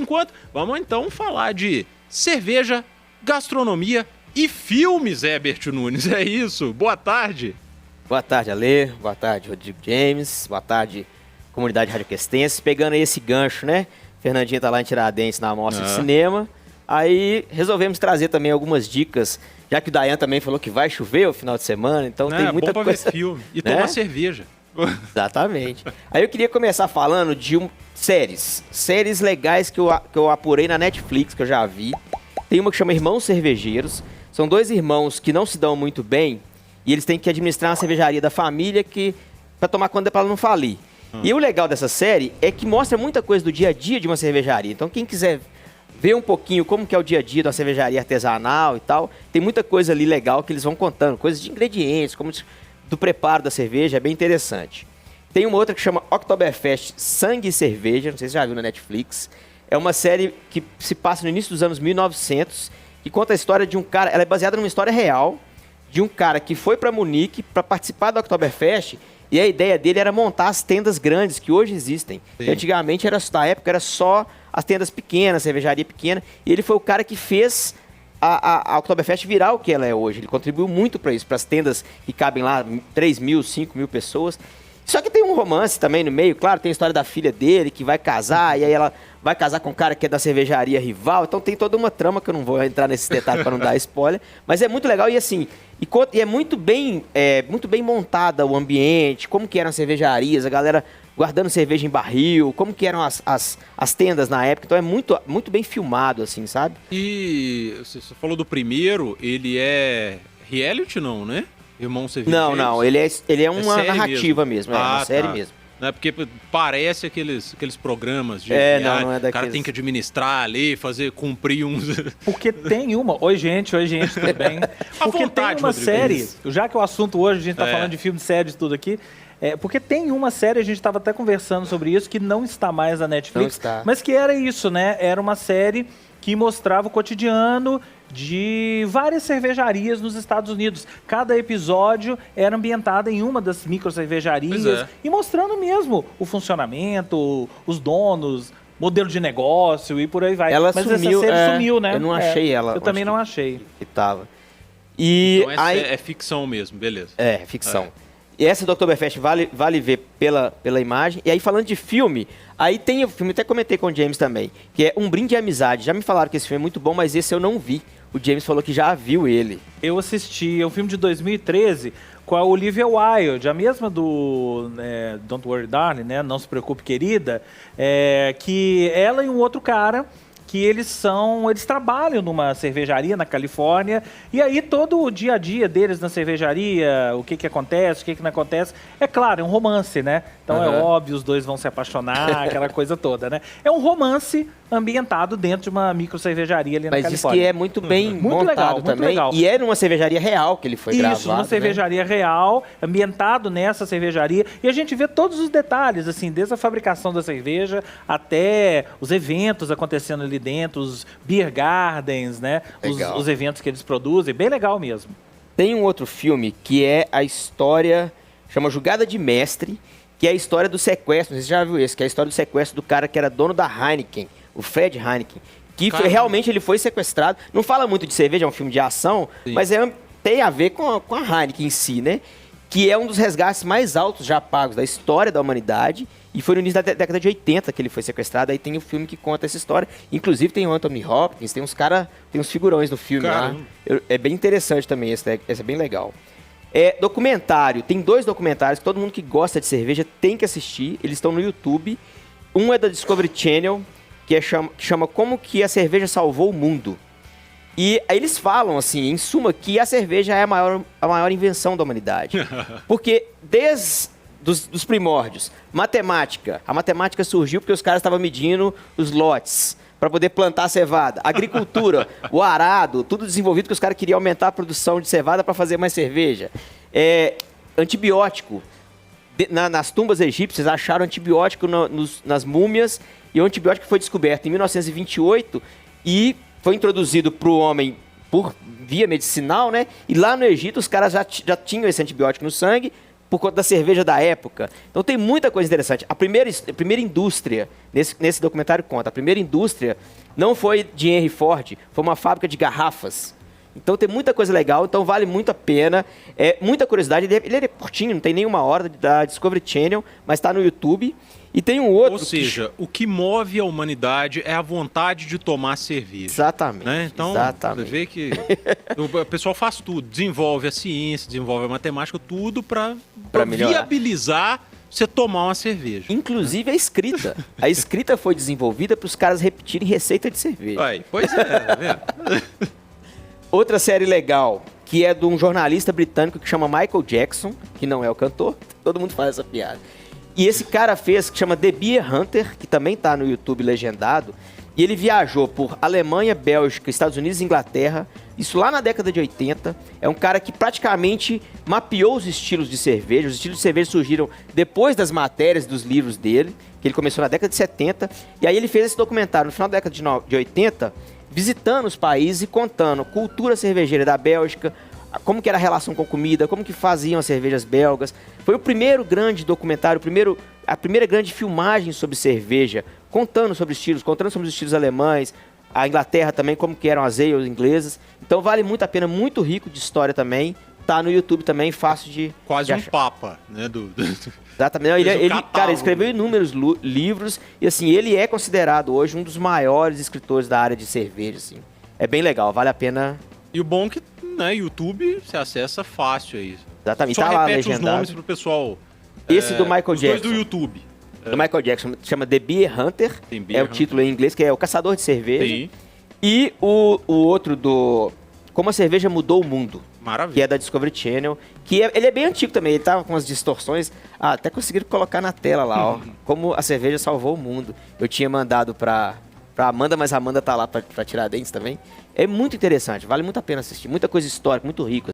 enquanto, vamos então falar de cerveja, gastronomia e filmes, Herbert Nunes. É isso. Boa tarde. Boa tarde, Ale. Boa tarde, Rodrigo James. Boa tarde, comunidade radioquestense. Pegando aí esse gancho, né? Fernandinha tá lá em Tiradentes na Mostra de Cinema. Aí resolvemos trazer também algumas dicas, já que o Dayan também falou que vai chover o final de semana, então tem muita bom pra coisa. Ver filme e tomar cerveja. Exatamente. Aí eu queria começar falando de séries legais que eu apurei na Netflix, que eu já vi. Tem uma que chama Irmãos Cervejeiros. São dois irmãos que não se dão muito bem e eles têm que administrar uma cervejaria da família para tomar conta para ela não falir. E o legal dessa série é que mostra muita coisa do dia a dia de uma cervejaria. Então quem quiser ver um pouquinho como que é o dia a dia de uma cervejaria artesanal e tal, tem muita coisa ali legal que eles vão contando, coisas de ingredientes, como do preparo da cerveja, é bem interessante. Tem uma outra que chama Oktoberfest Sangue e Cerveja, não sei se você já viu na Netflix. É uma série que se passa no início dos anos 1900, que conta a história de um cara, ela é baseada numa história real, de um cara que foi para Munique para participar do Oktoberfest, e a ideia dele era montar as tendas grandes que hoje existem. Antigamente, na época, era só as tendas pequenas, cervejaria pequena, e ele foi o cara que fez a Oktoberfest virar o que ela é hoje. Ele contribuiu muito para isso, para as tendas que cabem lá 3.000, 5.000 pessoas. Só que tem um romance também no meio, claro, tem a história da filha dele que vai casar, e aí ela vai casar com um cara que é da cervejaria rival, então tem toda uma trama que eu não vou entrar nesses detalhes para não dar spoiler, mas é muito legal e assim, e é muito bem montada o ambiente, como que eram as cervejarias, a galera guardando cerveja em barril, como que eram as tendas na época, então é muito bem filmado, assim, sabe? E você falou do primeiro, ele é reality não, né? Irmão Cervejeiros? Não, ele é uma narrativa mesmo, é uma série mesmo. Não é porque parece aqueles programas de não é daqueles... o cara tem que administrar ali, cumprir uns... Porque tem uma... Oi, gente, tudo bem? Porque tem uma série, já que o assunto hoje, a gente tá falando de filme, séries, tudo aqui, porque tem uma série, a gente estava até conversando sobre isso, que não está mais na Netflix, mas que era isso, né? Era uma série que mostrava o cotidiano de várias cervejarias nos Estados Unidos. Cada episódio era ambientado em uma das micro cervejarias e mostrando mesmo o funcionamento, os donos, modelo de negócio e por aí vai. Mas sumiu, essa série sumiu, né? Eu não achei ela. Eu também não achei. Que tava. E então é ficção mesmo, beleza. É, ficção. E essa do Oktoberfest vale ver pela imagem. E aí, falando de filme, aí tem o filme, até comentei com o James também, que é Um Brinde à Amizade. Já me falaram que esse filme é muito bom, mas esse eu não vi. O James falou que já viu ele. Eu assisti, é um filme de 2013 com a Olivia Wilde, a mesma do Don't Worry Darling, né? Não Se Preocupe Querida, que ela e um outro cara que eles trabalham numa cervejaria na Califórnia, e aí todo o dia a dia deles na cervejaria, o que acontece, o que não acontece, é claro, é um romance, né? Então é óbvio, os dois vão se apaixonar, aquela coisa toda, né? É um romance ambientado dentro de uma micro cervejaria ali na Califórnia. Mas diz que é muito bem montado também, legal. E é numa cervejaria real que ele foi gravado. Isso, numa cervejaria real, ambientado nessa cervejaria, e a gente vê todos os detalhes, assim, desde a fabricação da cerveja até os eventos acontecendo ali dentro, os beer gardens, né? Os eventos que eles produzem, bem legal mesmo. Tem um outro filme que é a história, chama Jogada de Mestre, que é a história do sequestro, não sei se você já viu esse, que é a história do sequestro do cara que era dono da Heineken, o Fred Heineken, que realmente ele foi sequestrado. Não fala muito de cerveja, é um filme de ação, mas tem a ver com a Heineken em si, né? Que é um dos resgates mais altos já pagos da história da humanidade. E foi no início da década de 80 que ele foi sequestrado. Aí tem o filme que conta essa história. Inclusive tem o Anthony Hopkins, tem uns figurões no filme lá. É bem interessante também, esse é bem legal. Documentário, tem 2 documentários que todo mundo que gosta de cerveja tem que assistir. Eles estão no YouTube. Um é da Discovery Channel, que chama Como que a Cerveja Salvou o Mundo. E aí eles falam, assim, em suma, que a cerveja é a maior invenção da humanidade. Porque desde dos primórdios, a matemática surgiu porque os caras estavam medindo os lotes para poder plantar cevada. Agricultura, o arado, tudo desenvolvido porque os caras queriam aumentar a produção de cevada para fazer mais cerveja. Antibiótico. Nas tumbas egípcias acharam antibiótico nas múmias, e o antibiótico foi descoberto em 1928 e foi introduzido para o homem por via medicinal, né? E lá no Egito os caras já tinham esse antibiótico no sangue, por conta da cerveja da época. Então tem muita coisa interessante. A primeira indústria, nesse documentário conta, a primeira indústria não foi de Henry Ford, foi uma fábrica de garrafas. Então tem muita coisa legal, então vale muito a pena. Muita curiosidade, ele é curtinho, não tem nenhuma hora, da Discovery Channel, mas está no YouTube. E tem um outro... Ou seja, o que move a humanidade é a vontade de tomar cerveja. Exatamente. Né? Então, exatamente. você vê que o pessoal faz tudo. Desenvolve a ciência, desenvolve a matemática, tudo para viabilizar você tomar uma cerveja. Inclusive a escrita. A escrita foi desenvolvida para os caras repetirem receita de cerveja. Aí, pois é, tá vendo? Outra série legal, que é de um jornalista britânico que chama Michael Jackson, que não é o cantor, todo mundo faz essa piada. E esse cara fez, que chama The Beer Hunter, que também tá no YouTube legendado, e ele viajou por Alemanha, Bélgica, Estados Unidos e Inglaterra, isso lá na década de 80. É um cara que praticamente mapeou os estilos de cerveja. Os estilos de cerveja surgiram depois das matérias dos livros dele, que ele começou na década de 70, e aí ele fez esse documentário no final da década de 80, visitando os países e contando cultura cervejeira da Bélgica, como que era a relação com comida, como que faziam as cervejas belgas. Foi o primeiro grande documentário, a primeira grande filmagem sobre cerveja, contando sobre estilos, contando sobre os estilos alemães, a Inglaterra também, como que eram as ales inglesas. Então vale muito a pena, muito rico de história também. Tá no YouTube também, fácil de Quase de um papa, né? Exatamente. Cara, ele escreveu inúmeros livros e assim, ele é considerado hoje um dos maiores escritores da área de cerveja, assim. É bem legal, vale a pena. E o bom é que, né, YouTube você acessa fácil aí. Exatamente, Só tá lá repete legendado. os nomes pro pessoal. Esse do Michael Jackson. Os dois do YouTube. Do Michael Jackson, chama The Beer Hunter, o título em inglês, que é o caçador de cerveja. Sim. E o outro do Como a Cerveja Mudou o Mundo. Maravilha. Que é da Discovery Channel. Ele é bem antigo também, ele tava com umas distorções. Até conseguiram colocar na tela lá, ó. Como a cerveja salvou o mundo. Eu tinha mandado pra Amanda, mas a Amanda tá lá pra tirar dentes também. É muito interessante, vale muito a pena assistir. Muita coisa histórica, muito rico.